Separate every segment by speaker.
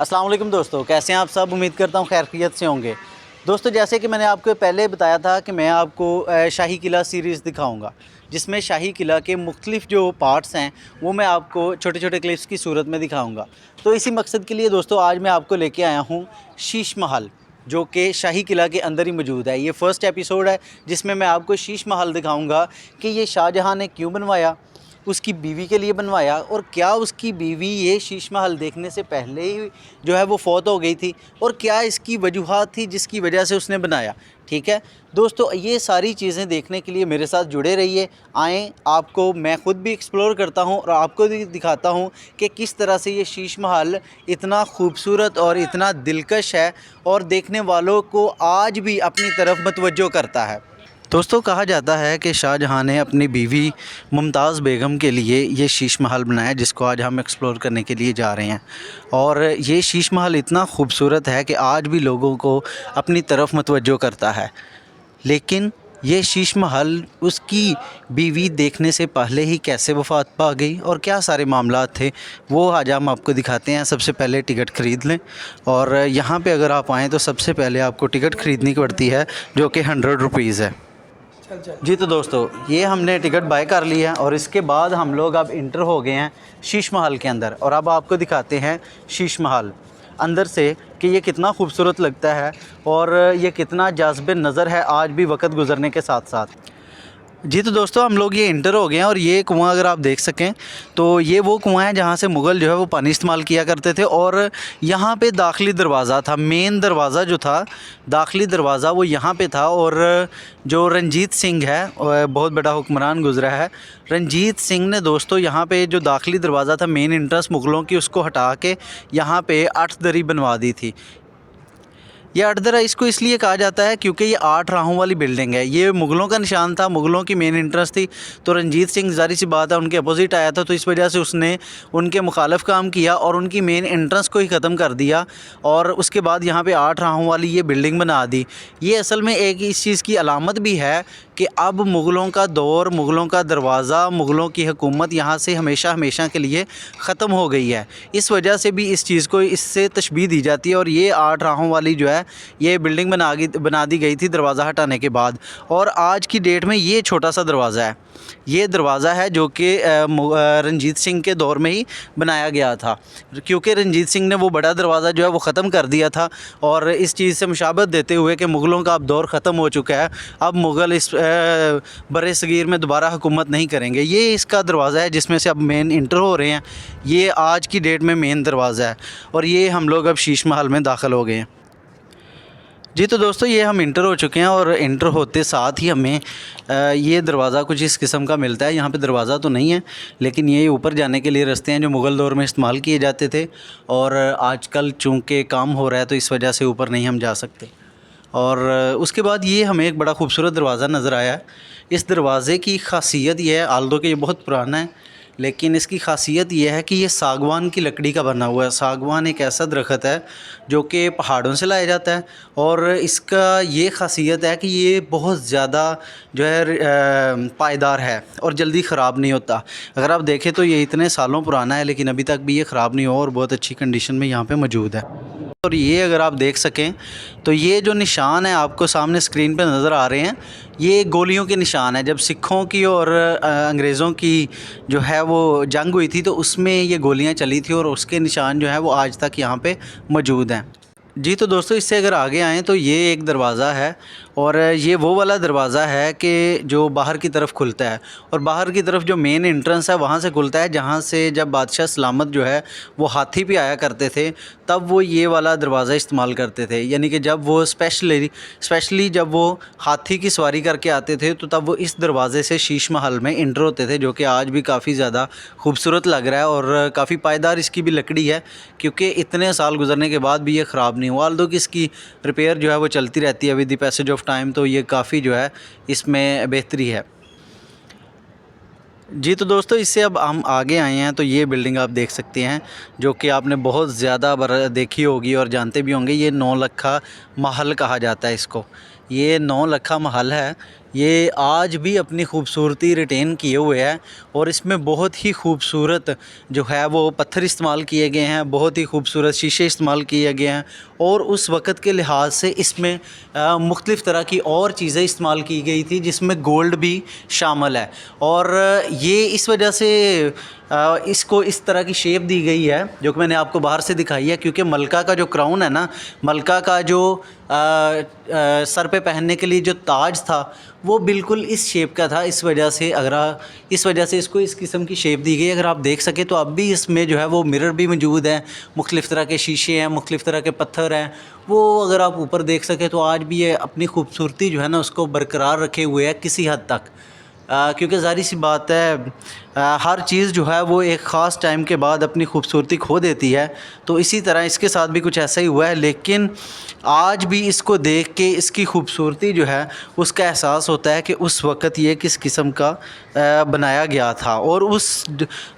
Speaker 1: अस्सलाम वालेकुम दोस्तों, कैसे हैं आप सब। उम्मीद करता हूँ खैरियत से होंगे। दोस्तों, जैसे कि मैंने आपको पहले बताया था कि मैं आपको शाही किला सीरीज़ दिखाऊंगा, जिसमें शाही किला के मुख्तलिफ़ जो पार्ट्स हैं वो मैं आपको छोटे छोटे क्लिप्स की सूरत में दिखाऊंगा। तो इसी मकसद के लिए दोस्तों आज मैं आपको लेके आया हूँ शीश महल, जो कि शाही किला के अंदर ही मौजूद है। ये फ़र्स्ट एपिसोड है जिसमें मैं आपको शीश महल दिखाऊँगा कि ये शाहजहाँ ने क्यों बनवाया, उसकी बीवी के लिए बनवाया, और क्या उसकी बीवी ये शीश महल देखने से पहले ही जो है वो फ़ौत हो गई थी, और क्या इसकी वजूहात थी जिसकी वजह से उसने बनाया। ठीक है दोस्तों, ये सारी चीज़ें देखने के लिए मेरे साथ जुड़े रहिए। आएँ, आपको मैं ख़ुद भी एक्सप्लोर करता हूँ और आपको भी दिखाता हूँ कि किस तरह से ये शीश महल इतना खूबसूरत और इतना दिलकश है और देखने वालों को आज भी अपनी तरफ मतवज्जो करता है। दोस्तों, कहा जाता है कि शाहजहाँ ने अपनी बीवी मुमताज़ बेगम के लिए ये शीश महल बनाया, जिसको आज हम एक्सप्लोर करने के लिए जा रहे हैं। और ये शीश महल इतना खूबसूरत है कि आज भी लोगों को अपनी तरफ मतवज्जो करता है। लेकिन ये शीश महल उसकी बीवी देखने से पहले ही कैसे वफ़ात पा गई और क्या सारे मामलात थे, वो आज हम आपको दिखाते हैं। सबसे पहले टिकट ख़रीद लें, और यहाँ पे अगर आप आएँ तो सबसे पहले आपको टिकट ख़रीदनी पड़ती है, जो कि 100 रुपीज़ है। जी तो दोस्तों, ये हमने टिकट बाय कर लिया है और इसके बाद हम लोग अब इंटर हो गए हैं शीश महल के अंदर। और अब आपको दिखाते हैं शीश महल अंदर से कि ये कितना खूबसूरत लगता है और ये कितना जाज़िब नज़र है आज भी वक्त गुज़रने के साथ साथ। जी तो दोस्तों, हम लोग ये इंटर हो गए हैं और ये कुआं अगर आप देख सकें तो ये वो कुआं है जहाँ से मुग़ल जो है वो पानी इस्तेमाल किया करते थे। और यहाँ पे दाखिली दरवाज़ा था, मेन दरवाज़ा जो था, दाखिली दरवाज़ा वो यहाँ पे था। और जो रंजीत सिंह है, बहुत बड़ा हुक्मरान गुज़रा है, रंजीत सिंह ने दोस्तों यहाँ पे जो दाखिली दरवाज़ा था, मेन एंट्रेंस मुग़लों की, उसको हटा के यहाँ पे 8 दरी बनवा दी थी। ये अटदरा इसको इसलिए कहा जाता है क्योंकि ये 8 राहों वाली बिल्डिंग है। ये मुग़लों का निशान था, मुग़लों की मेन एंट्रेंस थी। तो रंजीत सिंह ज़ाहिर सी बात है उनके अपोजिट आया था, तो इस वजह से उसने उनके मुखालिफ काम किया और उनकी मेन एंट्रेंस को ही ख़त्म कर दिया। और उसके बाद यहाँ पे 8 राहों वाली ये बिल्डिंग बना दी। ये असल में एक इस चीज़ की अलामत भी है कि अब मुग़लों का दौर, मुग़लों का दरवाज़ा, मुग़लों की हुकूमत यहाँ से हमेशा हमेशा के लिए ख़त्म हो गई है। इस वजह से भी इस चीज़ को इससे तशबीह दी जाती है। और ये 8 राहों वाली जो है ये बिल्डिंग बना दी गई थी दरवाज़ा हटाने के बाद। और आज की डेट में ये छोटा सा दरवाज़ा है, ये दरवाज़ा है जो कि रंजीत सिंह के दौर में ही बनाया गया था, क्योंकि रंजीत सिंह ने वो बड़ा दरवाज़ा जो है वो ख़त्म कर दिया था। और इस चीज़ से मुशाबहत देते हुए कि मुग़लों का अब दौर ख़त्म हो चुका है, अब मुग़ल इस बरे सगीर में दोबारा हुकूमत नहीं करेंगे। ये इसका दरवाज़ा है जिसमें से अब मेन इंटर हो रहे हैं। ये आज की डेट में मेन दरवाज़ा है और ये हम लोग अब शीश महल में दाखिल हो गए हैं। जी तो दोस्तों, ये हम इंटर हो चुके हैं और इंटर होते साथ ही हमें ये दरवाज़ा कुछ इस किस्म का मिलता है। यहाँ पे दरवाज़ा तो नहीं है, लेकिन ये ऊपर जाने के लिए रास्ते हैं जो मुग़ल दौर में इस्तेमाल किए जाते थे। और आजकल चूँकि काम हो रहा है तो इस वजह से ऊपर नहीं हम जा सकते। और उसके बाद ये हमें एक बड़ा खूबसूरत दरवाज़ा नज़र आया। इस दरवाज़े की ख़ासियत ये है, आल्दो कि ये बहुत पुराना है, लेकिन इसकी ख़ासियत यह है कि ये सागवान की लकड़ी का बना हुआ है। सागवान एक ऐसा दरख्त है जो कि पहाड़ों से लाया जाता है और इसका ये ख़ासियत है कि ये बहुत ज़्यादा जो है पायदार है और जल्दी ख़राब नहीं होता। अगर आप देखें तो ये इतने सालों पुराना है लेकिन अभी तक भी ये ख़राब नहीं हुआ और बहुत अच्छी कंडीशन में यहाँ पे मौजूद है। और ये अगर आप देख सकें तो ये जो निशान है आपको सामने स्क्रीन पे नज़र आ रहे हैं, ये गोलियों के निशान है। जब सिखों की और अंग्रेज़ों की जो है वो जंग हुई थी तो उसमें ये गोलियां चली थी और उसके निशान जो है वो आज तक यहाँ पे मौजूद हैं। जी तो दोस्तों, इससे अगर आगे आएँ तो ये एक दरवाज़ा है और ये वो वाला दरवाज़ा है कि जो बाहर की तरफ खुलता है और बाहर की तरफ जो मेन एंट्रेंस है वहाँ से खुलता है, जहाँ से जब बादशाह सलामत जो है वो हाथी पे आया करते थे तब वो ये वाला दरवाज़ा इस्तेमाल करते थे। यानी कि जब वो स्पेशली जब वो हाथी की सवारी करके आते थे तो तब वो इस दरवाज़े से शीश महल में इंटर होते थे, जो कि आज भी काफ़ी ज़्यादा खूबसूरत लग रहा है और काफ़ी पायदार इसकी भी लकड़ी है, क्योंकि इतने साल गुजरने के बाद भी ये ख़राब नहीं हुआ। ऑल्दो कि इसकी रिपेयर जो है वो चलती रहती है with the passage of time, तो ये काफ़ी जो है इसमें बेहतरी है। जी तो दोस्तों, इससे अब हम आगे आए हैं तो ये बिल्डिंग आप देख सकते हैं जो कि आपने बहुत ज़्यादा बार देखी होगी और जानते भी होंगे। ये 9 लखा महल कहा जाता है इसको। ये 9 लखा महल है। ये आज भी अपनी खूबसूरती रिटेन किए हुए है और इसमें बहुत ही खूबसूरत जो है वो पत्थर इस्तेमाल किए गए हैं, बहुत ही खूबसूरत शीशे इस्तेमाल किए गए हैं और उस वक़्त के लिहाज से इसमें मुख्तलिफ़ तरह की और चीज़ें इस्तेमाल की गई थी जिसमें गोल्ड भी शामिल है। और ये इस वजह से इसको इस तरह की शेप दी गई है जो कि मैंने आपको बाहर से दिखाई है, क्योंकि मलका का जो क्राउन है ना, मलका का जो सर पे पहनने के लिए जो ताज था वो बिल्कुल इस शेप का था। इस वजह से इसको इस किस्म की शेप दी गई। अगर आप देख सकें तो अब भी इसमें जो है वो मिरर भी मौजूद है, मुख्तलिफ़ तरह के शीशे हैं, मुख्तलिफ़ तरह के पत्थर हैं। वो अगर आप ऊपर देख सकें तो आज भी ये अपनी खूबसूरती जो है ना उसको बरकरार रखे हुए है किसी हद तक। क्योंकि ज़ाहिर सी बात है हर चीज़ जो है वो एक ख़ास टाइम के बाद अपनी खूबसूरती खो देती है, तो इसी तरह इसके साथ भी कुछ ऐसा ही हुआ है। लेकिन आज भी इसको देख के इसकी खूबसूरती जो है उसका एहसास होता है कि उस वक़्त ये किस किस्म का बनाया गया था और उस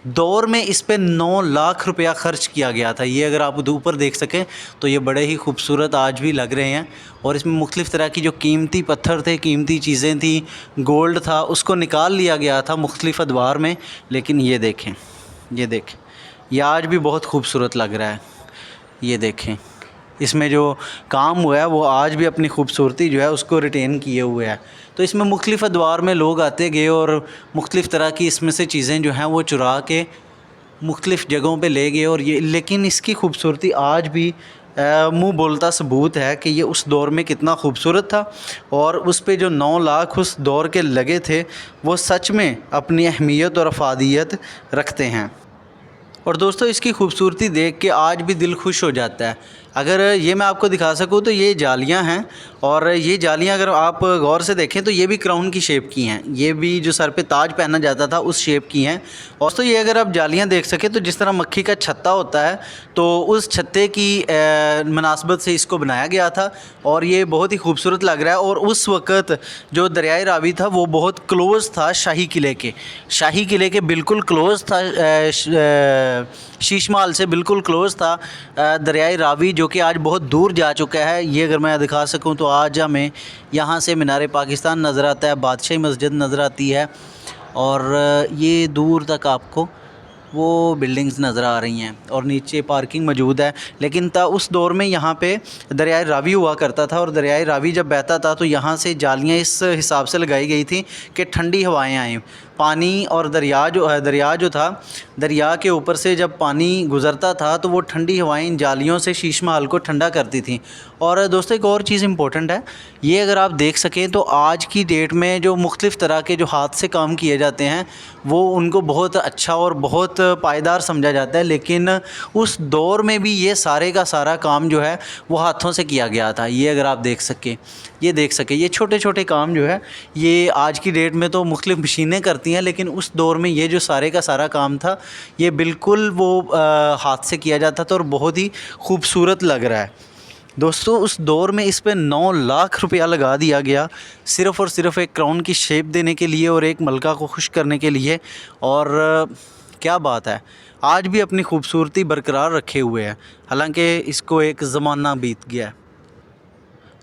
Speaker 1: दौर में इस पे 9 लाख रुपया ख़र्च किया गया था। ये अगर आप ऊपर देख सकें तो ये बड़े ही खूबसूरत आज भी लग रहे हैं और इसमें मुख्तलिफ़ तरह की जो कीमती पत्थर थे, कीमती चीज़ें थी, गोल्ड था, उसको निकाल लिया गया था मुख्तलिफ़ अदवार में। लेकिन ये देखें, ये आज भी बहुत खूबसूरत लग रहा है। ये देखें, इसमें जो काम हुआ है वो आज भी अपनी खूबसूरती जो है उसको रिटेन किए हुए है। तो इसमें मुख्तलिफ़ अदवार में लोग आते गए और मुख्तलिफ़ तरह की इसमें से चीज़ें जो हैं वो चुरा के मुख्तलिफ़ जगहों पे ले गए और ये, लेकिन इसकी खूबसूरती आज भी मुँह बोलता सबूत है कि ये उस दौर में कितना खूबसूरत था और उस पे जो 9 लाख उस दौर के लगे थे वो सच में अपनी अहमियत और अफादियत रखते हैं। और दोस्तों इसकी खूबसूरती देख के आज भी दिल खुश हो जाता है। अगर ये मैं आपको दिखा सकूँ तो ये जालियाँ हैं और ये जालियाँ अगर आप गौर से देखें तो ये भी क्राउन की शेप की हैं। ये भी जो सर पे ताज पहना जाता था उस शेप की हैं। और तो ये अगर आप जालियाँ देख सकें तो जिस तरह मक्खी का छत्ता होता है तो उस छत्ते की मुनासबत से इसको बनाया गया था और ये बहुत ही खूबसूरत लग रहा है। और उस वक़्त जो दरियाए रावी था वो बहुत क्लोज़ था शाही किले के बिल्कुल क्लोज़ था, शीश महल से बिल्कुल क्लोज़ था दरियाए रावी, जो कि आज बहुत दूर जा चुका है। ये अगर मैं दिखा सकूं तो आज हमें यहाँ से मीनार पाकिस्तान नज़र आता है, बादशाही मस्जिद नज़र आती है और ये दूर तक आपको वो बिल्डिंग्स नज़र आ रही हैं और नीचे पार्किंग मौजूद है। लेकिन उस दौर में यहाँ पे दरियाए रावी हुआ करता था और दरियाए रावी जब बहता था तो यहाँ से जालियाँ इस हिसाब से लगाई गई थी कि ठंडी हवाएं आएँ। पानी और दरिया जो था, दरिया के ऊपर से जब पानी गुज़रता था तो वो ठंडी हवाएं इन जालियों से शीश महल को ठंडा करती थी। और दोस्तों एक और चीज़ इम्पोर्टेंट है, ये अगर आप देख सकें तो आज की डेट में जो मुख्तलिफ़ तरह के जो हाथ से काम किए जाते हैं वो उनको बहुत अच्छा और बहुत पायदार समझा जाता है। लेकिन उस दौर में भी ये सारे का सारा काम जो है वो हाथों से किया गया था। ये अगर आप देख सकें, ये छोटे छोटे काम जो है ये आज की डेट में तो मुख्तलिफ़ मशीनें करती हैं, लेकिन उस दौर में ये जो सारे का सारा काम था ये बिल्कुल वो हाथ से किया जाता था और बहुत ही खूबसूरत लग रहा है। दोस्तों उस दौर में इस पे 9 लाख रुपया लगा दिया गया सिर्फ़ और सिर्फ एक क्राउन की शेप देने के लिए और एक मलका को खुश करने के लिए। और क्या बात है, आज भी अपनी खूबसूरती बरकरार रखे हुए है, हालांकि इसको एक ज़माना बीत गया है।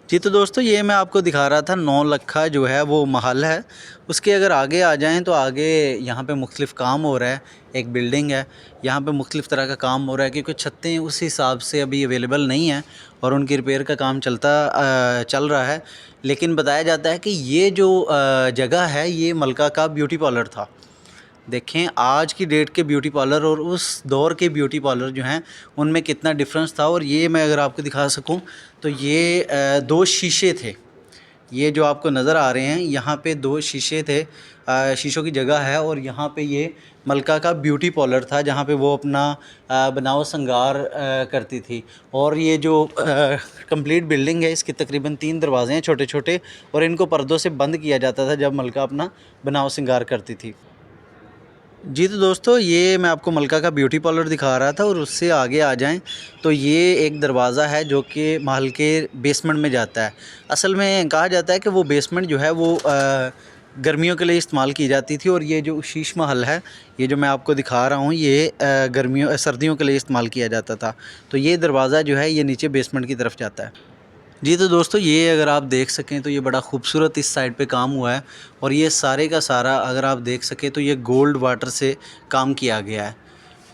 Speaker 1: जी तो दोस्तों ये मैं आपको दिखा रहा था 9 लखा जो है वो महल है। उसके अगर आगे आ जाएं तो आगे यहाँ पे मुख्तलिफ़ काम हो रहा है। एक बिल्डिंग है, यहाँ पे मुख्तलिफ़ तरह का काम हो रहा है क्योंकि छतें उस हिसाब से अभी अवेलेबल नहीं हैं और उनकी रिपेयर का काम चल रहा है। लेकिन बताया जाता है कि ये जो जगह है ये मलका का ब्यूटी पार्लर था। देखें आज की डेट के ब्यूटी पार्लर और उस दौर के ब्यूटी पार्लर जो हैं उनमें कितना डिफरेंस था। और ये मैं अगर आपको दिखा सकूं तो ये 2 शीशे थे, ये जो आपको नज़र आ रहे हैं यहाँ पे 2 शीशे थे, शीशों की जगह है और यहाँ पे ये मलका का ब्यूटी पार्लर था जहाँ पे वो अपना बनाव संगार करती थी। और ये जो कंप्लीट बिल्डिंग है इसके तकरीबन 3 दरवाज़े हैं छोटे छोटे और इनको पर्दों से बंद किया जाता था जब मलका अपना बनाव संगार करती थी। जी तो दोस्तों ये मैं आपको मलका का ब्यूटी पार्लर दिखा रहा था और उससे आगे आ जाएं तो ये एक दरवाज़ा है जो कि महल के बेसमेंट में जाता है। असल में कहा जाता है कि वो बेसमेंट जो है वो गर्मियों के लिए इस्तेमाल की जाती थी और ये जो शीश महल है ये जो मैं आपको दिखा रहा हूँ ये सर्दियों के लिए इस्तेमाल किया जाता था। तो ये दरवाज़ा जो है ये नीचे बेसमेंट की तरफ जाता है। जी तो दोस्तों ये अगर आप देख सकें तो ये बड़ा खूबसूरत इस साइड पे काम हुआ है और ये सारे का सारा अगर आप देख सकें तो ये गोल्ड वाटर से काम किया गया है।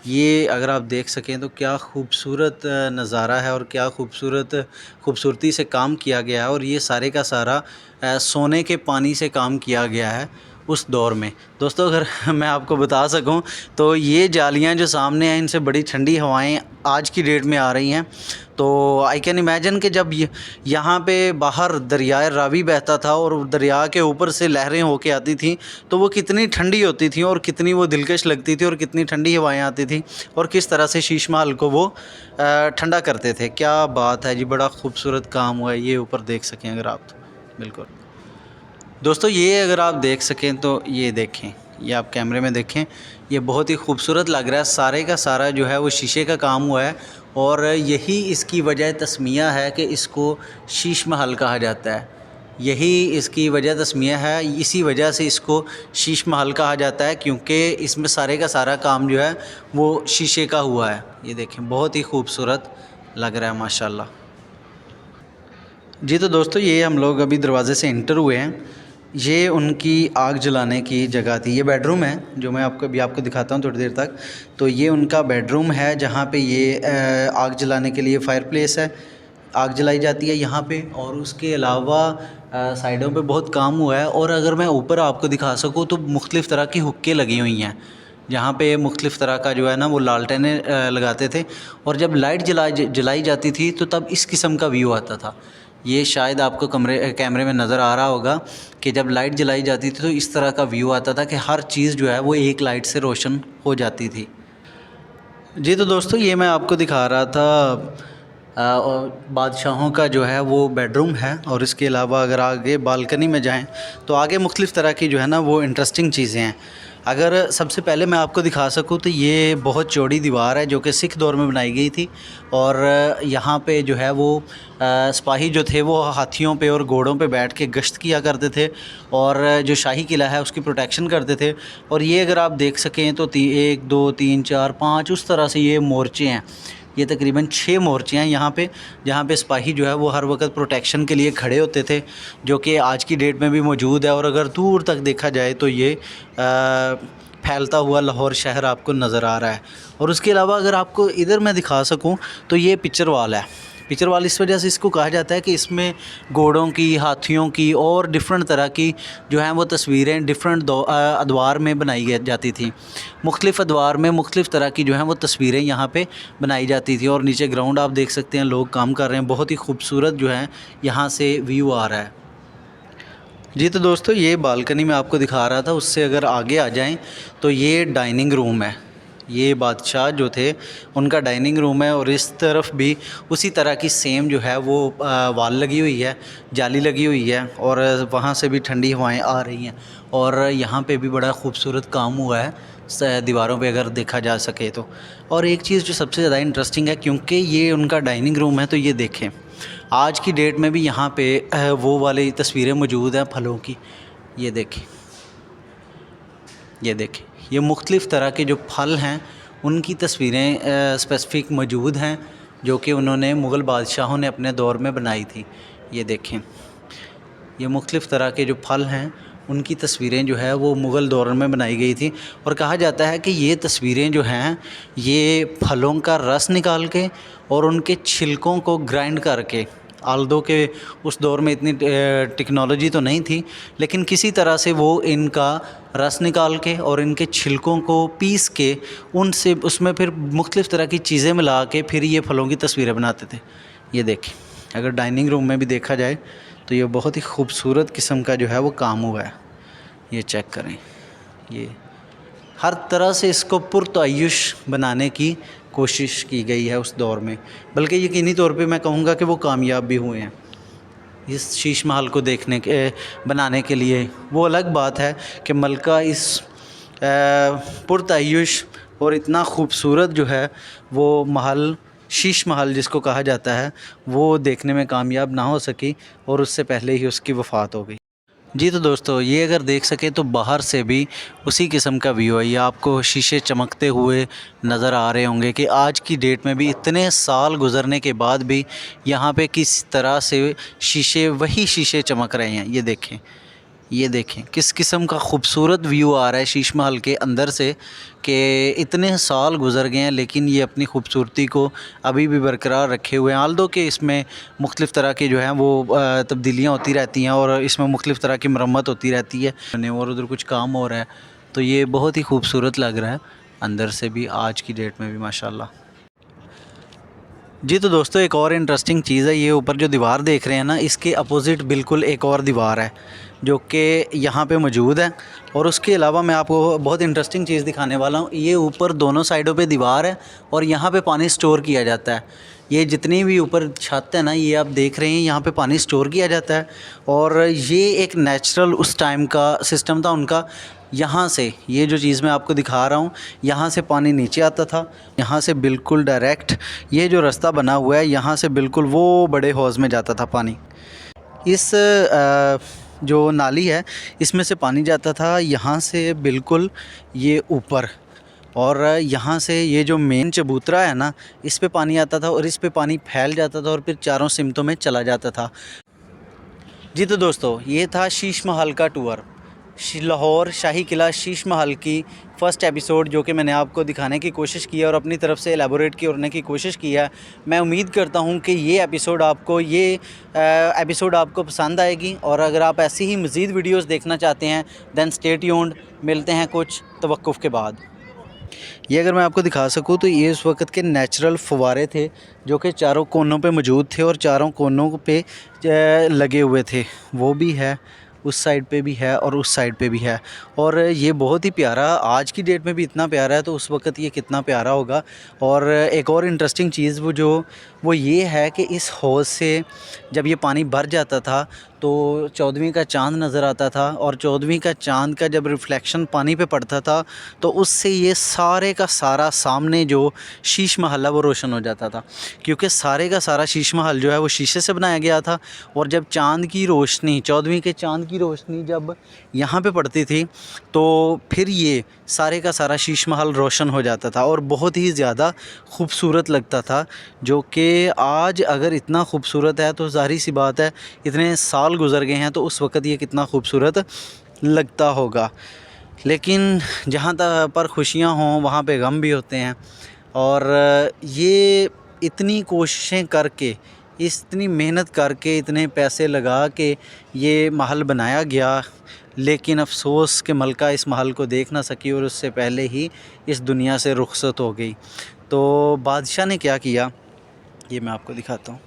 Speaker 1: ये अगर आप देख सकें तो क्या खूबसूरत नज़ारा है और क्या खूबसूरती से काम किया गया है और ये सारे का सारा सोने के पानी से काम किया गया है उस दौर में। दोस्तों अगर मैं आपको बता सकूं तो ये जालियां जो सामने हैं इनसे बड़ी ठंडी हवाएं आज की डेट में आ रही हैं। तो आई कैन इमेजिन कि जब यहाँ पे बाहर दरियाए रावी बहता था और दरिया के ऊपर से लहरें होके आती थी तो वो कितनी ठंडी होती थी और कितनी वो दिलकश लगती थी और कितनी ठंडी हवाएं आती थी और किस तरह से शीश महल को वो ठंडा करते थे। क्या बात है जी, बड़ा खूबसूरत काम हुआ है। ये ऊपर देख सकें अगर आप तो बिल्कुल दोस्तों ये अगर आप देख सकें तो ये देखें, ये आप कैमरे में देखें, ये बहुत ही खूबसूरत लग रहा है। सारे का सारा जो है वो शीशे का काम हुआ है और यही इसकी वजह तस्मिया है कि इसको शीश महल कहा जाता है। यही इसकी वजह तस्मिया है, इसी वजह से इसको शीश महल कहा जाता है क्योंकि इसमें सारे का सारा काम जो है वो शीशे का हुआ है। ये देखें बहुत ही खूबसूरत लग रहा है माशाल्लाह। जी तो दोस्तों ये हम लोग अभी दरवाज़े से इंटर हुए हैं। ये उनकी आग जलाने की जगह थी। ये बेडरूम है जो मैं आपको दिखाता हूँ थोड़ी देर तक। तो ये उनका बेडरूम है जहाँ पे ये आग जलाने के लिए फायर प्लेस है, आग जलाई जाती है यहाँ पे। और उसके अलावा साइडों पे बहुत काम हुआ है। और अगर मैं ऊपर आपको दिखा सकूँ तो मुख्तलिफ़ तरह की हुक्के लगी हुई हैं जहाँ पे मुख्तलिफ़ तरह का जो है ना वो लालटेनें लगाते थे और जब लाइट जलाई जाती थी तो तब इस किस्म का व्यू आता था। ये शायद आपको कैमरे में नज़र आ रहा होगा कि जब लाइट जलाई जाती थी तो इस तरह का व्यू आता था कि हर चीज़ जो है वो एक लाइट से रोशन हो जाती थी। जी तो दोस्तों ये मैं आपको दिखा रहा था और बादशाहों का जो है वो बेडरूम है। और इसके अलावा अगर आगे बालकनी में जाएं तो आगे मुख्तलिफ़ तरह की जो है ना वो इंटरेस्टिंग चीज़ें हैं। अगर सबसे पहले मैं आपको दिखा सकूं तो ये बहुत चौड़ी दीवार है जो कि सिख दौर में बनाई गई थी। और यहाँ पे जो है वो सिपाही जो थे वो हाथियों पे और घोड़ों पे बैठ के गश्त किया करते थे और जो शाही किला है उसकी प्रोटेक्शन करते थे। और ये अगर आप देख सकें तो 1 2 3 4 5 उस तरह से ये मोर्चे हैं। ये तकरीबन 6 मोर्चे हैं यहाँ पे, जहाँ पे सिपाही जो है वो हर वक्त प्रोटेक्शन के लिए खड़े होते थे, जो कि आज की डेट में भी मौजूद है। और अगर दूर तक देखा जाए तो ये फैलता हुआ लाहौर शहर आपको नज़र आ रहा है। और उसके अलावा अगर आपको इधर मैं दिखा सकूँ तो ये पिक्चर वॉल है। पिक्चर वॉल इस वजह से इसको कहा जाता है कि इसमें घोड़ों की, हाथियों की और डिफरेंट तरह की जो हैं वो तस्वीरें डिफरेंट अदवार में बनाई जाती थी। मुख्तलिफ़ अदवार में मुख्तलिफ़ तरह की जो हैं वो तस्वीरें यहाँ पे बनाई जाती थी। और नीचे ग्राउंड आप देख सकते हैं, लोग काम कर रहे हैं। बहुत ही खूबसूरत जो है यहाँ से व्यू आ रहा है। जी तो दोस्तों ये बालकनी में आपको दिखा रहा था, उससे अगर आगे आ जाएं तो ये डाइनिंग रूम है। ये बादशाह जो थे उनका डाइनिंग रूम है। और इस तरफ भी उसी तरह की सेम जो है वो वाल लगी हुई है, जाली लगी हुई है और वहाँ से भी ठंडी हवाएं आ रही हैं। और यहाँ पे भी बड़ा खूबसूरत काम हुआ है दीवारों पे अगर देखा जा सके तो। और एक चीज़ जो सबसे ज़्यादा इंटरेस्टिंग है, क्योंकि ये उनका डाइनिंग रूम है, तो ये देखें आज की डेट में भी यहाँ पे वो वाली तस्वीरें मौजूद हैं फलों की। ये देखें, ये देखें, ये मुख्तलिफ़ तरह के जो फल हैं उनकी तस्वीरें स्पेसिफ़िक मौजूद हैं जो कि उन्होंने मुग़ल बादशाहों ने अपने दौर में बनाई थी। ये देखें, ये मुख्तलिफ़ तरह के जो फल हैं उनकी तस्वीरें जो है वो मुग़ल दौर में बनाई गई थी। और कहा जाता है कि ये तस्वीरें जो हैं ये फलों का रस निकाल के और उनके छिलकों को ग्राइंड करके, आल्दो के उस दौर में इतनी टेक्नोलॉजी तो नहीं थी, लेकिन किसी तरह से वो इनका रस निकाल के और इनके छिलकों को पीस के उनसे उसमें फिर मुख्तलिफ़ तरह की चीज़ें मिला के फिर ये फलों की तस्वीरें बनाते थे। ये देखें, अगर डाइनिंग रूम में भी देखा जाए तो ये बहुत ही खूबसूरत किस्म का जो है वो काम हुआ है। ये चेक करें, ये हर तरह से इसको पुरतआयुश बनाने की कोशिश की गई है उस दौर में, बल्कि यकीनी तौर पे मैं कहूँगा कि वो कामयाब भी हुए हैं इस शीश महल को देखने के बनाने के लिए। वो अलग बात है कि मलका इस पुरतआयुश और इतना खूबसूरत जो है वो महल, शीश महल जिसको कहा जाता है, वो देखने में कामयाब ना हो सकी और उससे पहले ही उसकी वफ़ात हो गई। जी तो दोस्तों, ये अगर देख सकें तो बाहर से भी उसी किस्म का व्यू है। ये आपको शीशे चमकते हुए नज़र आ रहे होंगे कि आज की डेट में भी इतने साल गुज़रने के बाद भी यहाँ पे किस तरह से शीशे, वही शीशे चमक रहे हैं। ये देखें किस किस्म का ख़ूबसूरत व्यू आ रहा है शीश महल के अंदर से, कि इतने साल गुज़र गए हैं लेकिन ये अपनी ख़ूबसूरती को अभी भी बरकरार रखे हुए हैं। आल्दो कि इसमें मुख्तलिफ़ तरह के जो हैं वो तब्दीलियाँ होती रहती हैं और इसमें मुख्तलिफ़ तरह की मरम्मत होती रहती है और उधर कुछ काम हो रहा है, तो ये बहुत ही खूबसूरत लग रहा है अंदर से भी आज की डेट में भी माशाल्लाह। जी तो दोस्तों, एक और इंटरेस्टिंग चीज़ है, ये ऊपर जो दीवार देख रहे हैं ना, इसके अपोज़िट बिल्कुल एक और दीवार है जो कि यहाँ पे मौजूद है। और उसके अलावा मैं आपको बहुत इंटरेस्टिंग चीज़ दिखाने वाला हूँ। ये ऊपर दोनों साइडों पे दीवार है और यहाँ पे पानी स्टोर किया जाता है। ये जितनी भी ऊपर छत है ना, ये आप देख रहे हैं, यहाँ पे पानी स्टोर किया जाता है। और ये एक नेचुरल उस टाइम का सिस्टम था उनका। यहाँ से ये जो चीज़ मैं आपको दिखा रहा हूँ, यहाँ से पानी नीचे आता था, यहाँ से बिल्कुल डायरेक्ट ये जो रास्ता बना हुआ है, यहाँ से बिल्कुल वो बड़े हौज़ में जाता था पानी। इस जो नाली है इसमें से पानी जाता था यहाँ से बिल्कुल ये ऊपर, और यहाँ से ये जो मेन चबूतरा है ना, इस पे पानी आता था और इस पे पानी फैल जाता था और फिर चारों सिमतों में चला जाता था। जी तो दोस्तों, ये था शीश महल का टूर, लाहौर शाही किला शीश महल की फ़र्स्ट एपिसोड, जो कि मैंने आपको दिखाने की कोशिश की है और अपनी तरफ से एलेबोरेट करने की कोशिश की है। मैं उम्मीद करता हूँ कि ये एपिसोड आपको पसंद आएगी, और अगर आप ऐसी ही मज़ीद वीडियोस देखना चाहते हैं दैन स्टे ट्यून्ड। मिलते हैं कुछ तवक्कुफ़ के बाद। ये अगर मैं आपको दिखा सकूँ तो ये उस वक़्त के नेचुरल फव्वारे थे जो कि चारों कोनों पे मौजूद थे और चारों कोनों पे लगे हुए थे। वो भी है, उस साइड पे भी है और उस साइड पे भी है। और ये बहुत ही प्यारा, आज की डेट में भी इतना प्यारा है तो उस वक़्त ये कितना प्यारा होगा। और एक और इंटरेस्टिंग चीज़ वो ये है कि इस हौज़ से जब ये पानी भर जाता था तो 14वीं का चाँद नज़र आता था, और 14वीं का चाँद का जब रिफ्लेक्शन पानी पे पड़ता था तो उससे ये सारे का सारा सामने जो शीश महल है वो रोशन हो जाता था, क्योंकि सारे का सारा शीश महल जो है वो शीशे से बनाया गया था। और जब चाँद की रोशनी, 14वीं के चाँद की रोशनी जब यहाँ पे पड़ती थी तो फिर ये सारे का सारा शीश महल रोशन हो जाता था और बहुत ही ज़्यादा खूबसूरत लगता था। जो कि आज अगर इतना खूबसूरत है तो ज़ाहिर सी बात है, इतने साल गुज़र गए हैं तो उस वक़्त ये कितना खूबसूरत लगता होगा। लेकिन जहाँ तक पर खुशियाँ हों वहाँ पे गम भी होते हैं। और ये इतनी कोशिशें करके, इतनी मेहनत करके, इतने पैसे लगा के ये महल बनाया गया, लेकिन अफ़सोस कि मलका इस महल को देख ना सकी और उससे पहले ही इस दुनिया से रुखसत हो गई। तो बादशाह ने क्या किया, ये मैं आपको दिखाता हूँ।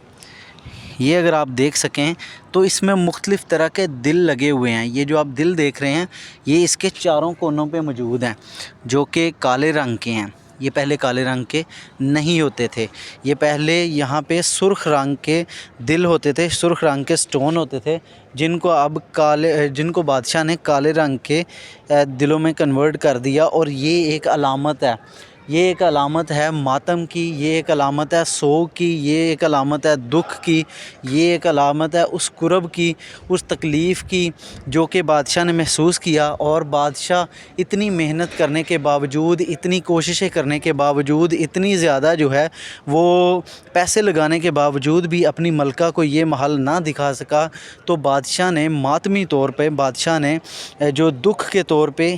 Speaker 1: ये अगर आप देख सकें तो इसमें मुख्तलिफ़ तरह के दिल लगे हुए हैं। ये जो आप दिल देख रहे हैं ये इसके चारों कोनों पे मौजूद हैं, जो कि काले रंग के हैं। ये पहले काले रंग के नहीं होते थे, ये पहले यहाँ पे सुर्ख रंग के दिल होते थे, सुर्ख रंग के स्टोन होते थे, जिनको बादशाह ने काले रंग के दिलों में कन्वर्ट कर दिया। और ये एक अलामत है, ये एक अलामत है मातम की, ये एक अलामत है सोग की, ये एक अलामत है दुख की, ये एक अलामत है उस कुर्ब की, उस तकलीफ़ की जो कि बादशाह ने महसूस किया। और बादशाह इतनी मेहनत करने के बावजूद, इतनी कोशिशें करने के बावजूद, इतनी ज़्यादा जो है वो पैसे लगाने के बावजूद भी अपनी मलका को ये महल ना दिखा सका। तो बादशाह ने मातमी तौर पे, बादशाह ने जो दुख के तौर पे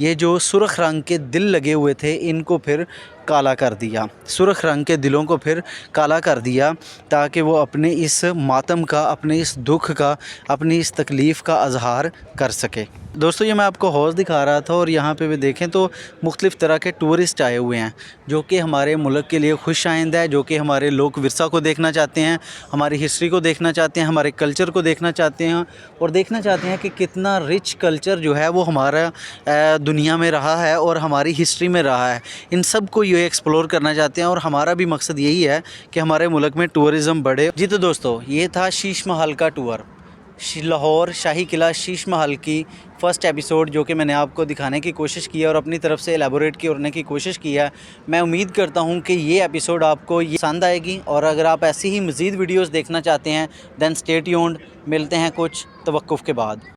Speaker 1: ये जो सुर्ख रंग के दिल लगे हुए थे इनको फिर काला कर दिया, सुर्ख रंग के दिलों को फिर काला कर दिया, ताकि वो अपने इस मातम का, अपने इस दुख का, अपनी इस तकलीफ़ का इज़हार कर सके। दोस्तों, ये मैं आपको हौज़ दिखा रहा था और यहाँ पे भी देखें तो मुख्तलिफ़ तरह के टूरिस्ट आए हुए हैं जो कि हमारे मुल्क के लिए खुश आइंद है, जो कि हमारे लोक विरसा को देखना चाहते हैं, हमारी हिस्ट्री को देखना चाहते हैं, हमारे कल्चर को देखना चाहते हैं और देखना चाहते हैं कि कितना रिच कल्चर जो है वो हमारा दुनिया में रहा है और हमारी हिस्ट्री में रहा है। इन सब को ये एक्सप्लोर करना चाहते हैं और हमारा भी मकसद यही है कि हमारे मुल्क में टूरिज़म बढ़े। जी तो दोस्तों, ये था शीश महल का टूर। लाहौर शाही किला शीश महल की फ़र्स्ट एपिसोड जो कि मैंने आपको दिखाने की कोशिश की है और अपनी तरफ से एलेबोरेट करने की कोशिश की है। मैं उम्मीद करता हूं कि ये एपिसोड आपको ये पसंद आएगी, और अगर आप ऐसी ही मज़ीद वीडियोस देखना चाहते हैं दैन स्टे ट्यून्ड। मिलते हैं कुछ तवक्कुफ़ के बाद।